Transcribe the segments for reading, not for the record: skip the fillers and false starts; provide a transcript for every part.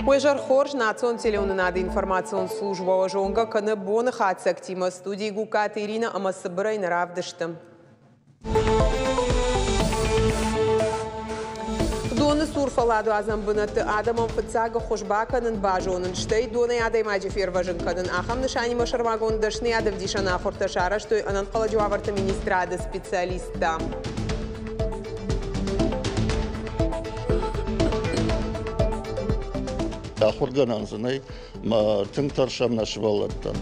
Уежар хорж национ телеунынады информацион служба ожонга каны боны хатс актима студии гукат Ирина Амасыбырай наравдыштым. Доны сурфаладу азамбынаты адамам фыцага хошбаканын бажонын штай доны ядай маджифер важынканын ахам нышани машармагон дашны ядав дишана хорташара, что анан каладжуаварта министрады специалиста. Ахургананзынай мартын таршам нашывалаттан.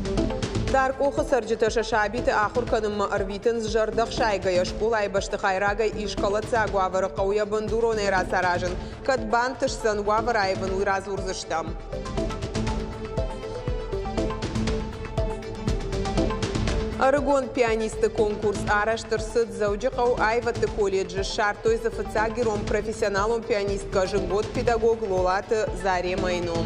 Дарк охы сарджиташа шабиты ахурканым арвитын сжардах шайгая школа айбашты хайрагай ишкалаца гуавара қауя бандуроны расаражын. Кадбантышсан гуавара айбын уйразурзыштам. Арагон пианисты конкурс араштырсыд зауджықау айваты колледжі шартой зафыцагером профессионалом пианистка жыгот педагог Лолаты Заре Майном.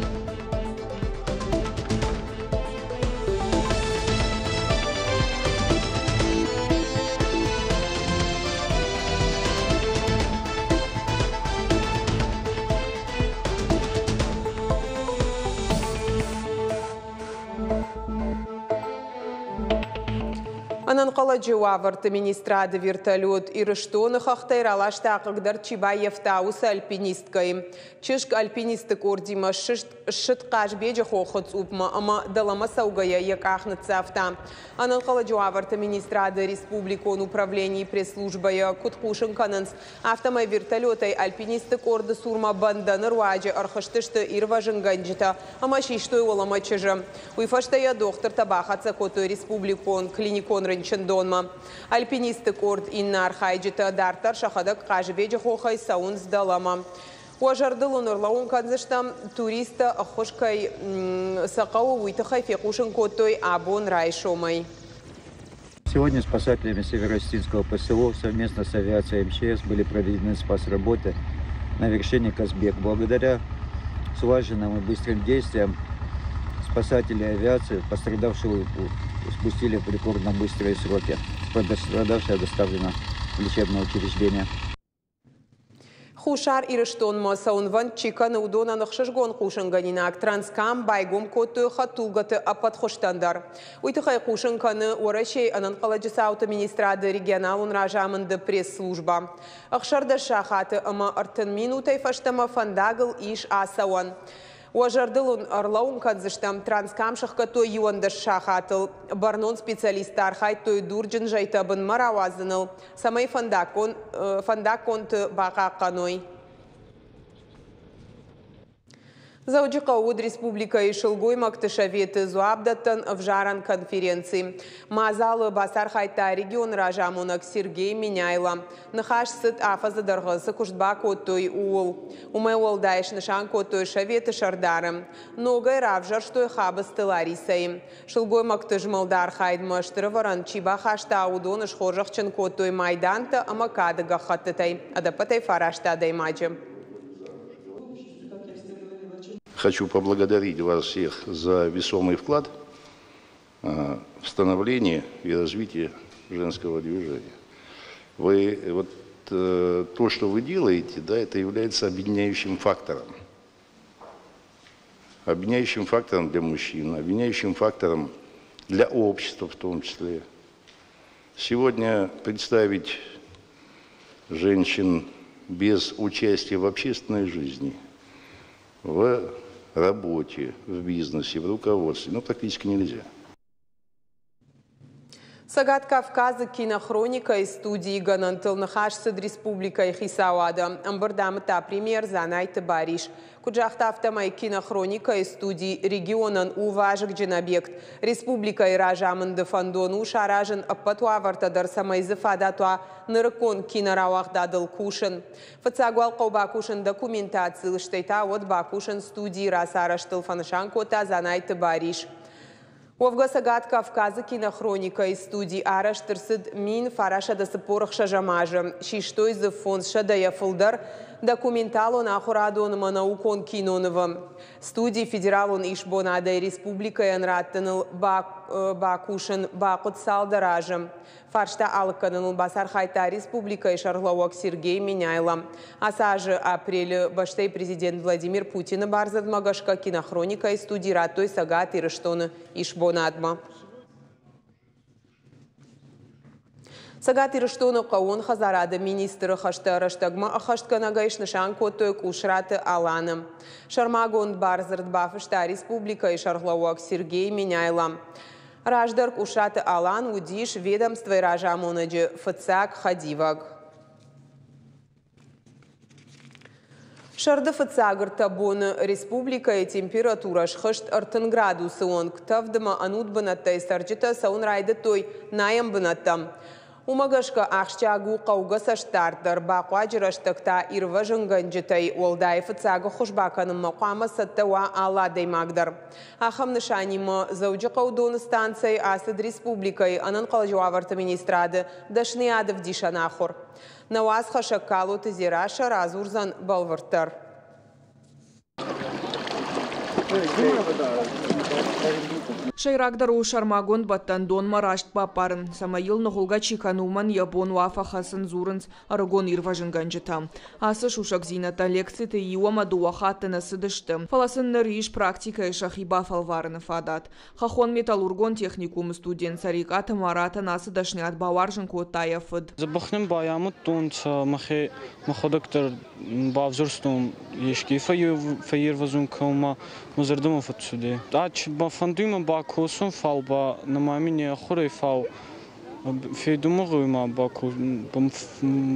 Ананқала жауаварты министрады вертолет ирыштоны хақтайр алашта ақығдар Чибаев тауысы альпинисткай. Чышк альпинистік ордима шыт қажбеджі хоқыц ұпма, ама далама саугая ек ақныцы авта. Ананқала жауаварты министрады республикон управлений пресс-службая кутқушын канынс автомай вертолетай альпинистік орды сурма банданыр ваджи архыштышты ирважын ганджита, ама шиштой олама чыжы. Уйфаштая доктор табахаца котой республикон клиникон Чендонма. Альпинисты корд инна архайджита дартар шахадак кажбеджи хохай саун сдалама. Уажардыл онырлауын канзыштам туриста охошкай сақау уйтахай фекушын котой абон райшомай. Сегодня спасателями Северо-Осетинского ПСО совместно с авиацией МЧС были проведены спас-работы на вершине Казбек. Благодаря слаженным и быстрым действиям спасатели авиации пострадавшего спустили в рекордно быстрые сроки. Пострадавшая доставлена в лечебное учреждение. Хушар ирыштон масаунван чиканы удона нахшышгон хушанганинак транскам байгом коты хатулгаты апатхоштандар. Уйтыхай хушанканы орашей ананқаладжысы автоминистрады регионалун ражамынды пресс-служба. Ахшарда шахаты ама артын минутай фаштама фандагыл иш асауан. Уажардылын арлаун канзыштам транскамшық той юандаш шахатыл. Барнон специалистар хай той дурджин жайтабын маравазыныл. Самай фандаконты бақа қаной. Зауджиқа уд республика и шылгой мактышаветы зуабдаттан в жаран конференции. Мазалы басар хайта регион ражамунак Сергей Меняйла. Нахаш сыт афаза дарғысы куштба котой уол. Умай уолдайш нышан котой шаветы шардарым. Ногай равжар штой хабысты Ларисай. Шылгой мактыш малдар хайд маштыры варан чиба хашта аудоныш хоржақчын котой майданта амакадыға хаттытай. Адапатай фарашта даймаджы. Хочу поблагодарить вас всех за весомый вклад в становление и развитие женского движения. То, что вы делаете, да, это является объединяющим фактором. Объединяющим фактором для мужчин, объединяющим фактором для общества в том числе. Сегодня представить женщин без участия в общественной жизни, в работе, в бизнесе, в руководстве, практически нельзя. Сагат Кавказы кинохроника из студии Ганантыл нахашсыд республика и Хисауада. Амбардамыта премьер Занайты Бариш. Куджахта автомай кинохроника из студии регионан уважик джинобъект. Республика и ражамынды фандону шаражын аппатуавартадар самайзыфадатуа нырыкон кинорауахдадыл кушын. Фацагуал бакушын документации штейта от бакушын студии расараштыл фанышан кота Занайты Бариш. Овга Сагат Кавказы кинохроника из студии араштырсыд мин фараша да сыпорых шажамажы. Шиштой зы фон шадая фылдар Документалон ахурадон манаукон киноновым. Студии федералон ишбонадай республикаян раттыныл бакушын бақыт салдаражым. Фаршта алыкканыныл басар хайта республика ишарлауак Сергей Меняйлам. Асажы апрелі баштай президент Владимир Путин барзадмагашка кинохроника и студии раттой сагат ирыштоны ишбонадма. Сагат ирыштоны қауын хазарады министрі хаштарыштагма ахаштканагайш нышан көтөй кушраты аланым. Шармагон барзырд бафышта республика ишарлауак Сергей Меняйлам. Раждар кушраты алан удиш ведомство ражамонаджи фыцак хадиваг. Шарды фыцагыр табуны республика и температура шхышт артын градусы он ктавдыма анут бынаттай сарджита саун райды той наям бынаттам. Умагашка ахшчагу қауға саштардар бақуа жыраштықта ирважын ғанжытай олдай фыцағы хұшбақаның мақуамы саттауа ала даймагдар. Ахам нышанимы зауджы қаудоны станцияй асыд республикай анын қалжуаварты министрады дашниядов дишанахур. Науаз хашаккалу тізераша разурзан балвыртар. Шайрагдару шармагон баттандон марашт папарын. Самайыл нұғылға чикануман ябон уафа хасын зурынс арагон ирважын ганжыта. Асы шушак зината лекцияты иуама дуахаттына сыдышты. Фаласын ныриш практика ишахиба фалварыны фадат. Хахон металлургон техникум студент сарикаты марата насыдашны от баваржын котая фыд. Забахнем баямыт тунц махе маходоктор бавзурстум ешки фаирвазун каума музардумов отсюда. Ач бафандума бакусун фалба на мамине хурей фал фейдумугума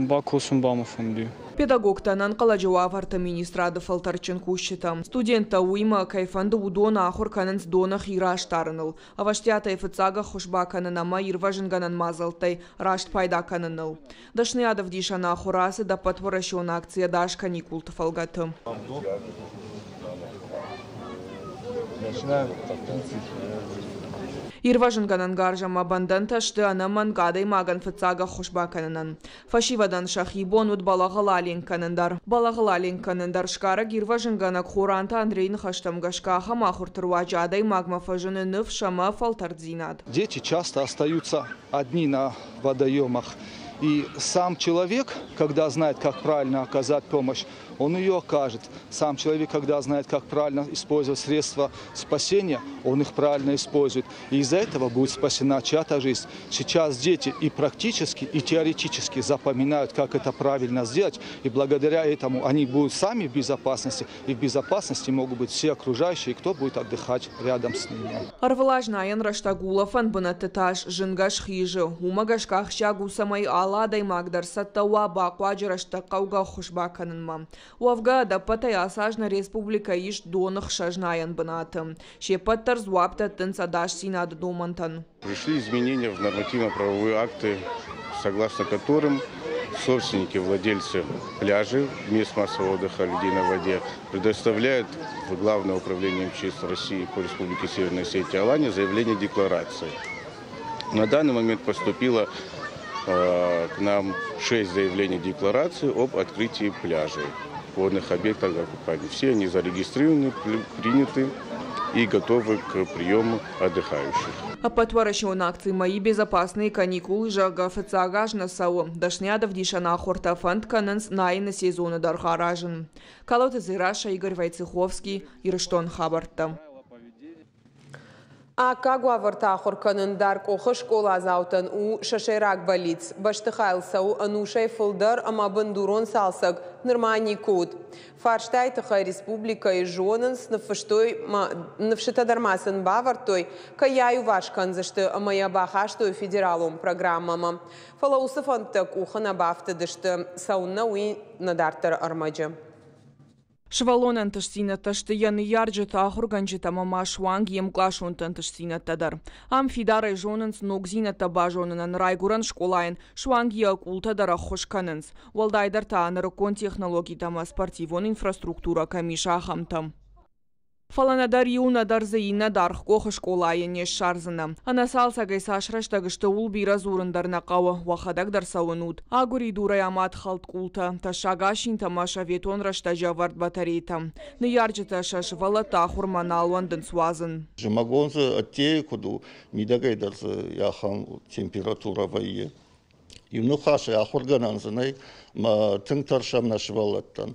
бакусун бамафанду. Педагог танан қалажуаварты министрады фалтарчын кушчытам. Студентта уйма кайфанды удона ахур канынс дона хираштарыныл. Аваштията ефыцага хушба канынама ирважын ганан мазалтай рашт пайда каныныл. Дашниядов дишана ахурасы да подворащен акция даш каникулты фалгаты. Ирважын ганан гаржам абандан ташты анаман гадай маган фыцага хушба канынан. Фашивадан шахибон уд балағылалин канандар. Балағылалин канандар шкараг ирважын ганак хуранта Андрейн хаштам гашка хамахур труаджа адай магма фажыны ныв шама фалтардзинад. Дети часто остаются одни на водоемах. И сам человек, когда знает, как правильно оказать помощь, он ее окажет. Сам человек, когда знает, как правильно использовать средства спасения, он их правильно использует. И из-за этого будет спасена чья-то жизнь. Сейчас дети и практически, и теоретически запоминают, как это правильно сделать. И благодаря этому они будут сами в безопасности. И в безопасности могут быть все окружающие, кто будет отдыхать рядом с ними. Арвлажнаян раштагулафан бынаттыташ жынгаш хижы. Умагашках шагу самай аладай магдар саттауа бақуаджы раштақауға хушба канынма. Уавга да патая сажна республика иш донах шажнаян бынаты. Шепаттар зуапта тынцадаш синады домантан. Пришли изменения в нормативно-правовые акты, согласно которым собственники, владельцы пляжей, мест массового отдыха людей на воде предоставляют в Главное управление МЧС России по Республике Северной Осетия Алания заявление декларации. На данный момент поступило к нам 6 заявлений декларации об открытии пляжей, водных объектов для купания. Все они зарегистрированы, приняты и готовы к приему отдыхающих. А подворачиван акции «Мои безопасные каникулы» жага фыцагаж на сау. Дашнядов дишана хорта фанд кананс найна сезона дархаражен. Калоты зираша Игорь Войцеховский, Ирштон Хабарта. А кагуаварта хорканын дар кохы школа заутан у шашерак балиц. Баштыхайл сау анушай фылдар ама бандурон салсак нормальный код. Фарштай тыха республика и жонынс навшита дармасын бавартой каяю вашкан зашты амая бахаштой федералом программама. Фалаусов антак ухана бафты дышты сауна уи надартар армаджа. Швалонан ташсина ташты яны ярджета ахурганджета мама шванг ем клашонтан ташсина тадар. Ам фидара жонанс ногзина табажонан райгуран школайн шванг я култа дара хошкананс. Валдайдар таанаракон технологии тама спортивон инфраструктура камиша хамтам. Фаланадар юнадар зейнадар қоқ школайыне шарзына. Анасал сагай сашраштагышты ул бираз урындарна қауы вахадагдар сауынуд. Агури дурай амат халт култа. Ташагашин тамаша ветон рашта жавард батарейта. Ныярджыта шаш валата хурманалуандын суазын. Жамагонзы оттей, куду мидагайдарзы яхан температура вайе. Юну хаши ахургананзынай ма тыңтаршам нашывалаттан.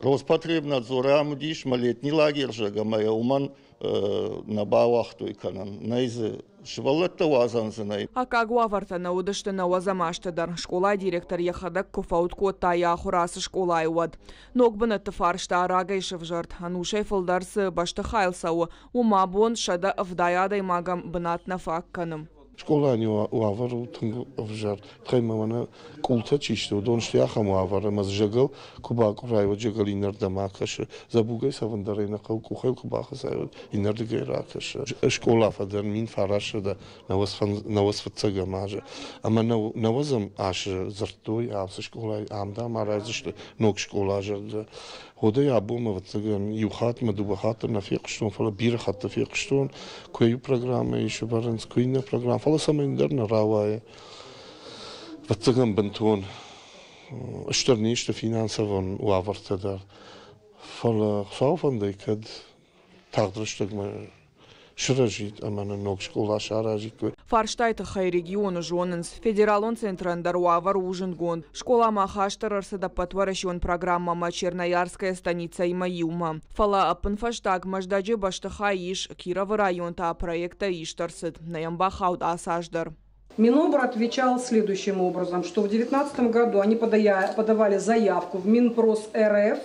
Роспотребнадзор амдиш малетний лагерь же гамая уман на бавахту иканан найзы швалатта вазанзынай. Акагуаварта на удышты на вазамаштадар. Школа директор яхадак куфаутко тая хурасы школа юад. Ногбана тафаршта арагайшев жарт. Анушай фалдарсы башта хайлсау. Умабон шада вдаядай магам бнатна факканым. Школа не уавару тынг вжар. Тхаймана култа чишто. Доншти ахам уавара мазжагал кубак райва жагал инардамакаш. Забугай савандарайна кау кухай кубахас инардгайракаш. Школа фадан мин фарашда навасфацага мажа. Ама навазам аш зартой авс школа амда маразышты ног школа жагда. Ходай абума вацаган юхат мадубахат нафиq штон фала бир хатта фиq штон кою программа еще баранс куйна программа фала самайндарна равая вацаган бантон штарништа финансован уавартадар фала сауфандай кад тагдрыштагма шражит амана ног школа шаражит. Фарштайта хай региону жонынс. Федералон центрандар уавар ужингон. Школа махаштар арсада патваращон программа Черноярская станица имаюма. Фала апынфаштаг маждаджи баштаха иш Кирова район та проекта иштарсыд. Наямбахаут асаждар. Минобр отвечал следующим образом, что в 2019 году они подавали заявку в Минпрос РФ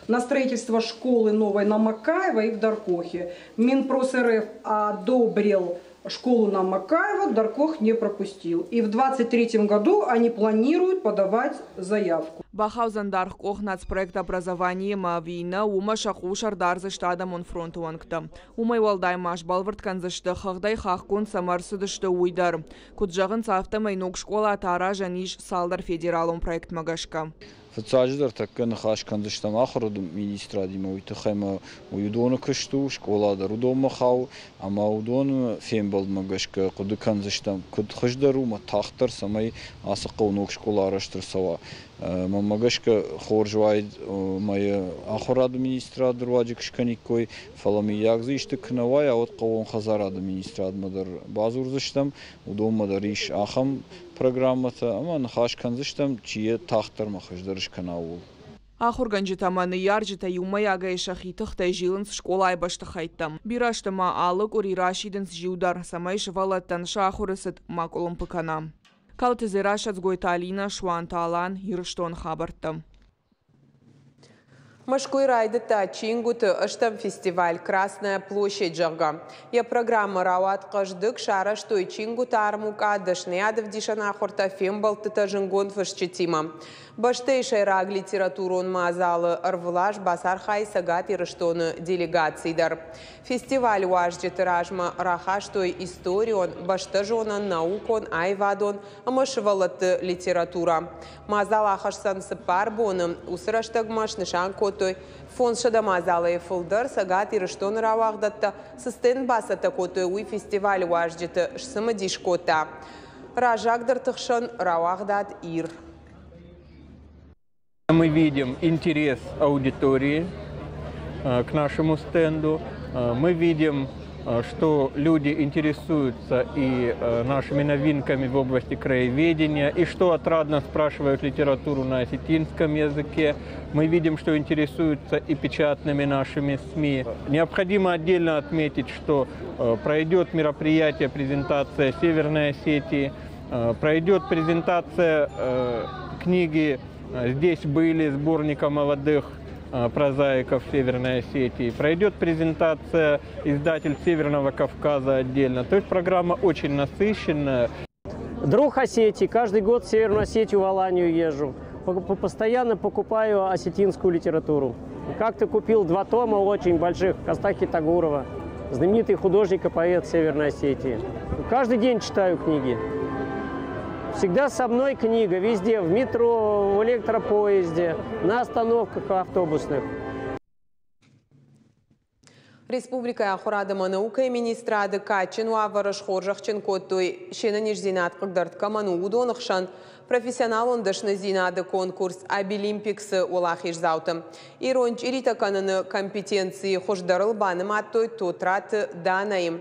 на строительство школы новой на Макаева и в Даркохе. Минпрос РФ одобрил школу на Макаева, Даркох не пропустил. И в 2023 году они планируют подавать заявку. Бахаузан Даркох нацпроект образования Мавина ума шаху шардарзы штадам он фронтуангта. Умай валдай маш балвард канзышты хагдай хахкун самарсыдышты уйдар. Куджагын сафта майнук школа атара жаниш салдар федералом проект магашка. Фацаждар таккан хаш канзыштам ахрудум министра дима уйтахайма уйдону кышту школада рудома хау ама удон фембал магашка куды канзыштам куд хыждарума тахтар самай асакаунок школа араштырсава магашка хоржвайд мая ахурад министра дурваджик шканикой фалами ягзышты кнавай а от кавон хазарад министра мадар базурзыштам удон мадариш ахам программата ама нахаш канзыштам чие тахтар махаждарыш канау. Ахурганжитаманы яржита юмай агайша хитахтай жилынс школай баштахайттам. Бираштама алык ури рашидынс жиудар самай швалаттан шахурысыт макулым пыкана. Калтызе рашацгойта Алина Шуанталан ирштон хабарттам. Машкой райдыта чингуты ыштам фестиваль «Красная площадь» жага. Я программа рауат каждык шара, что и чингуты армука дашнеядов дишана хорта фембал тыта жингон фашчетима. Баштейшай раг литературу он мазалы арвлаш басар хай сагат и рыштоны делегацийдар. Фестиваль уажджи тиражма раха, что и историон, баштажонан, наукон, айвадон, амашвалаты литература. Мазал ахашсан сыпарбоным, усыраштагмаш нишан котой, фон шадамазала и фулдар сагат и рыштоны равагдатта, сыстен басата котой уй фестиваль уажджи шсамадиш кота. Ражагдар тыхшан равагдат ир. Мы видим интерес аудитории к нашему стенду. Мы видим, что люди интересуются и нашими новинками в области краеведения, и что отрадно спрашивают литературу на осетинском языке. Мы видим, что интересуются и печатными нашими СМИ. Необходимо отдельно отметить, что пройдет мероприятие, презентация Северной Осетии, пройдет презентация книги «Здесь были» сборника молодых прозаиков Северной Осетии. Пройдет презентация издательств Северного Кавказа отдельно. То есть программа очень насыщенная. Друг Осетии. Каждый год в Северную Осетию, в Аланию езжу. Постоянно покупаю осетинскую литературу. Как-то купил 2 тома очень больших Костаки Тагурова, знаменитый художник и поэт Северной Осетии. Каждый день читаю книги. Всегда со мной книга, везде, в метро, в электропоезде, на остановках автобусных. Республика Ахурадама наука министрады Качин Уаварыш Хоржахчин Коттой Шенаниш Зинат Кагдарт Каману Удонахшан профессионал ондашны Зинады конкурс Абилимпиксы Улахиш Заутым. Иронч Ирита Кананы компетенции Хождарыл Баным Аттой Тутраты Данаим.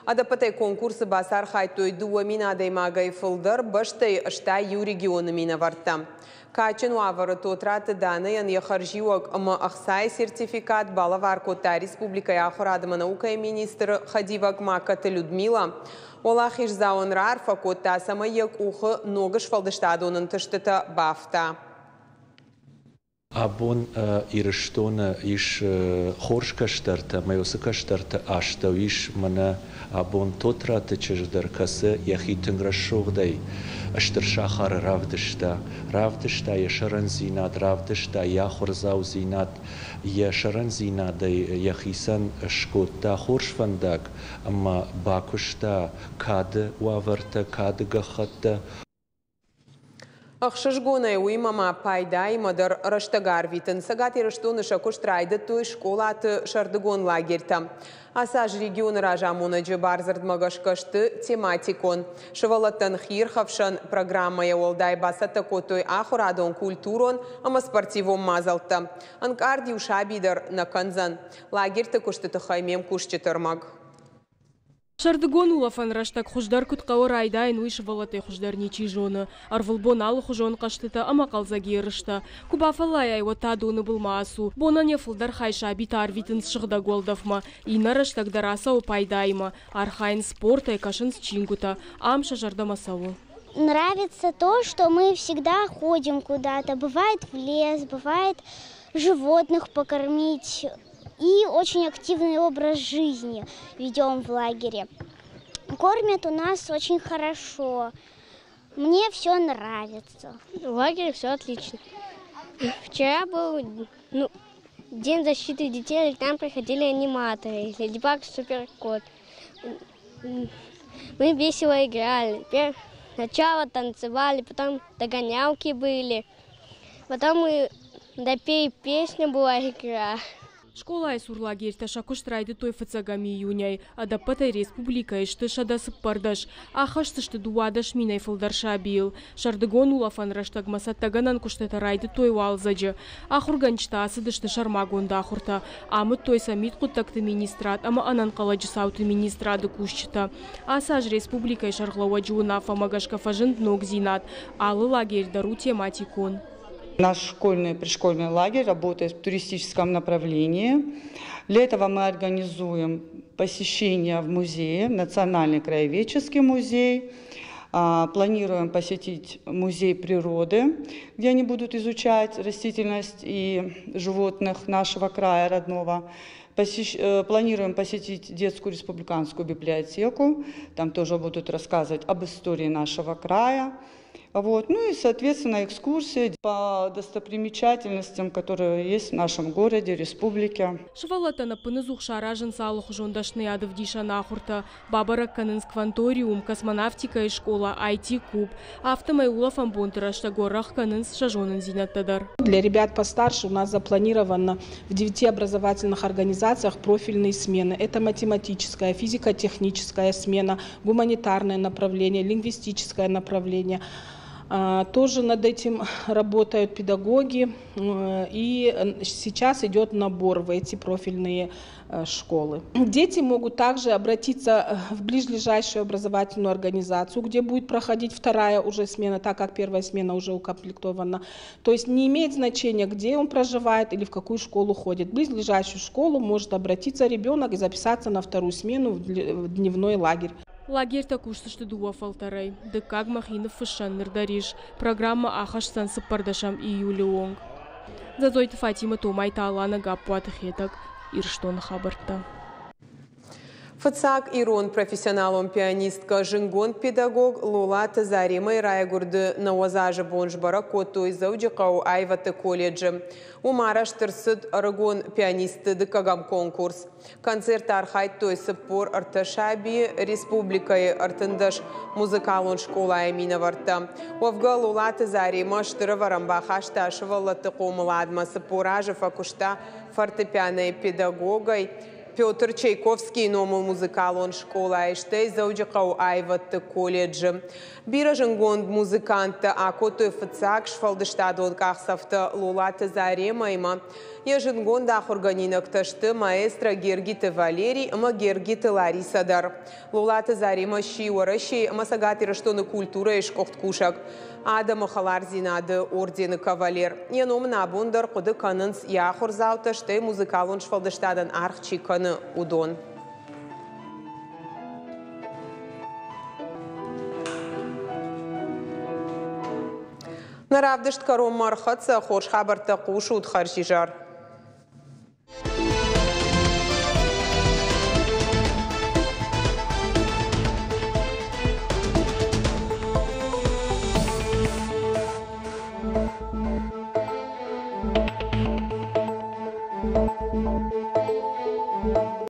Адапатай конкурсы басар хайтой дуа минадай магай фылдар баштай аштай ю регионы мина варта. Качин Уавары Тутраты Данаян яхаржиуак ама ахсай сертификат балаваркота Республика Ахурадама наука министр Хадивак Маката Людмила. Олахиш заун рарфа кота самаяк ухы ногыш фалдыштадонын тыштыта бафта. Абон ирштона иш хоршкаштарта, майосыкаштарта ашта иш мана абон тотраты чеждаркасы яхитынграшогдай. Аштыр шахар равдышта яшаран зинат, равдышта яхурзау зинат, яшаран зинадай яхисан шкотта хоршфандак, ама бакушта кады уаварта, кады гахатта. Ахшашгоная уимама пайдай мадар раштагар витен сагати раштоны шакуштрайды той школаты шардыгон лагерьта. Асаж регион ражамунаджи барзардмагашкашты тематикон. Шывалаттан хирхавшан программа яолдай басата котой Ахурадон культурон, ама спортивом мазалта. Анкарди ушабидар на канзан. Лагерьта куштыты хаймем кушчетырмаг. Шардыгон улафан раштак хуждар кутқауыр айдайын уйш валатай хуждар нечи жоны. Арвылбон алы хужон қаштыта ама қалзаги ырышта. Кубафалай айвата доны булмаасу. Бонане фылдар хайша битар витін шығда голдавма. Ина раштак дараса опайдайма. Архайн спорта и кашын счингута. Амша жардамасаву. Нравится то, что мы всегда ходим куда-то. Бывает в лес, бывает животных покормить. И очень активный образ жизни ведем в лагере. Кормят у нас очень хорошо. Мне все нравится. В лагере все отлично. Вчера был День защиты детей, там приходили аниматоры. Леди Баг, Суперкот. Мы весело играли. Сначала танцевали, потом догонялки были. Потом мы допей песню, была игра. Школа айсур лагерьта шакуштрайды той фацагами юняй, адапатай республика ишты шадасы пардаш, ахаштышты дуадаш минай фылдарша бил. Шардыгон улафан раштаг масаттаганан куштата райды той уалзаджы. Ахурганчта асыдышты шармагонда ахурта. Амыт той самит куттакты министрат, ама анан каладжы сауты министрады кушчыта. Асаж республика шарглауа джунафа магашка фажент ног зинат, алы лагерь дару тематикон. Наш школьный пришкольный лагерь работает в туристическом направлении. Для этого мы организуем посещение в музее, Национальный краеведческий музей. Планируем посетить музей природы, где они будут изучать растительность и животных нашего края родного. Планируем посетить детскую республиканскую библиотеку. Там тоже будут рассказывать об истории нашего края. Вот. Ну и, соответственно, экскурсии по достопримечательностям, которые есть в нашем городе, республике. Швалатана пынызух шаражын салых жондашны адов дишана ахурта, Бабарак Канынс-кванториум, космонавтика и школа, IT-куб, автомайулов амбунтера, штагорах Канынс шажонын зинаттадар. Для ребят постарше у нас запланировано в 9 образовательных организациях профильные смены. Это математическая, физико-техническая смена, гуманитарное направление, лингвистическое направление. Тоже над этим работают педагоги, и сейчас идет набор в эти профильные школы. Дети могут также обратиться в ближайшую образовательную организацию, где будет проходить вторая уже смена, так как первая смена уже укомплектована. То есть не имеет значения, где он проживает или в какую школу ходит. В ближайшую школу может обратиться ребенок и записаться на вторую смену в дневной лагерь. Лагерь такуштышты дуа фалтарай. Дыкаг махинов фышанныр дариш. Программа ахаш сансы пардашам июле онг. Зазойты Фатима Томайта Алана Гапуатахетак. Ирштон хабарта. Фацак Ирон профессионалом пианистка жингон педагог Лула Тазарима и Райгурды на озаже бонжбара коту из аудикау айваты колледжи. Умара штырсыд арагон пианисты дыкагам конкурс. Концерт архайт той сыппор арташаби республикой артындаш музыкалон школа эмина варта. Овга Лула Тазарима штыра варамбаха шташывала тыкомыладма сыппоражы факушта фортепианой педагогой Петр Чайковский ному музыкалон школа эштей заудикау айватты колледжи. Бираженгонд музыканты акоты фцак шфалдыштадот кахсафты Лулаты Заремайма. Еженгонд ахурганинок ташты маэстро Гергиты Валерий, ма Гергиты Ларисадар. Лулаты Зарема шиуараши, масагатираштоны культура ишкохт кушак. Адам Халарзинады ордены кавалер. Еном набундар куды канынс яхур зауташты музыкалон шфалдыштадан архчиканы удон. Наравдышт каром мархатса хош хабарта кушут харшижар.